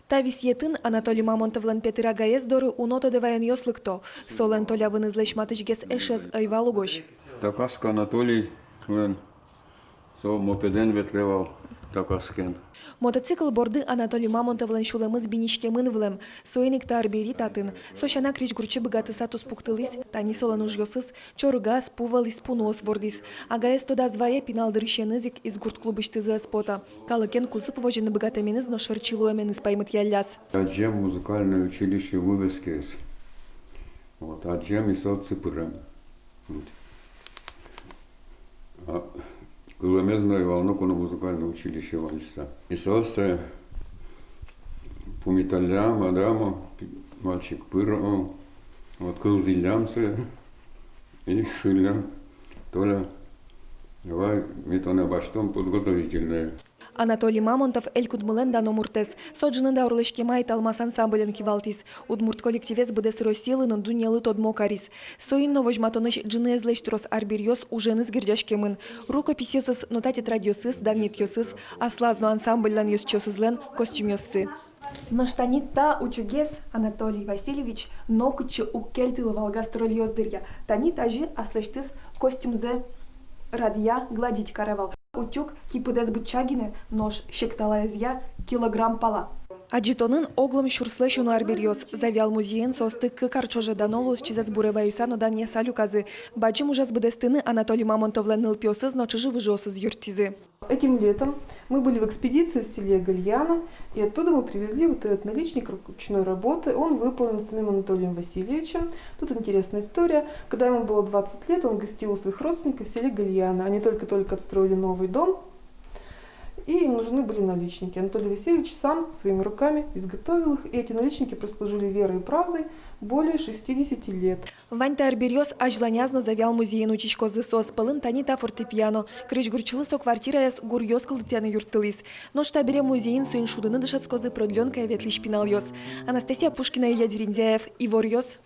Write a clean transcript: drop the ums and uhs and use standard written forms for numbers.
Тавис етын Анатолий Мамонтовлан Петыра гаез доры уното девайын йослыкто. Солен толя вынызлеш матычгес эшес айвалу гош. Такаска Анатолий лен со мопеден ветлевал такаскен. Мотоцикл борды Анатолий Мамонтовлан шулемыз бинишкемын влем. Соеник тарбери татын. Сошана крич гурчы богаты сатус пухтылыс, тани солан уж йосыз, чоргас пувалис пунос вордис. А гаез тода звае пиналдырыщенызик из гурт-клубыштызы спота. Калыкен кузып вожены богатыменыз, но шарчилуэменыз паймыт ялляс. Аджем музыкальное училище в Вывескес. Вот, аджем и соципырем. Кылымезная волну на музыкальное училище ванчса. И соце пумиталям, адама, мальчик пыра, вот кылзилямсы и шилям. Толя, давай, метоне баштом подготовительные. Анатолий Мамонтов элькудмылен дано муртес. Соджынында урлышкемай талмас ансамблен кивалтис. Удмурт коллективес быдес росилынын дуньялы тодмо карис. Соинно вожматоныш джины эзлештрос арбирьос уженыз гирдяшкемын. Рукописьосыз, нотатит радиосыз, даннит йосыз, аслазно ансамбльлан йосчосызлен костюмёссы. Но штанит-та учугес Анатолий Васильевич нокычы уккельтылывал гастроль ёздырья. Танит ажи аслештыз костюмзе радия гладить каравал. Утюг кипыдес бычагине нож щекталаезя килограмм пала. Аджитонын оглом шурслешуну арбирьос. Завял музеен состы кыкарчоже данолус чизес буревайса нодан ясалюказы. Бачим ужас быдестыны Анатолий Мамонтовлен нылпёсыз, но чижи выжосыз юртизы. Этим летом мы были в экспедиции в селе Гальяна, и оттуда мы привезли вот этот наличник ручной работы. Он выполнен самим Анатолием Васильевичем. Тут интересная история. Когда ему было 20 лет, он гостил у своих родственников в селе Гальяна. Они только-только отстроили новый дом, и им нужны были наличники. Анатолий Васильевич сам своими руками изготовил их, и эти наличники прослужили верой и правдой более 60 лет. Ваньта арбирьос ажланязно завял музеен учичкозы сос пылын танита фортепиано. Крыш гурчылы со квартираяс гурьос кылдытяны юртылыс. Но штабере музеен суин шудыны дышацкозы продленкая ветлиш пинал йос. Анастасия Пушкина, Илья Дерендяев, Ивор йос.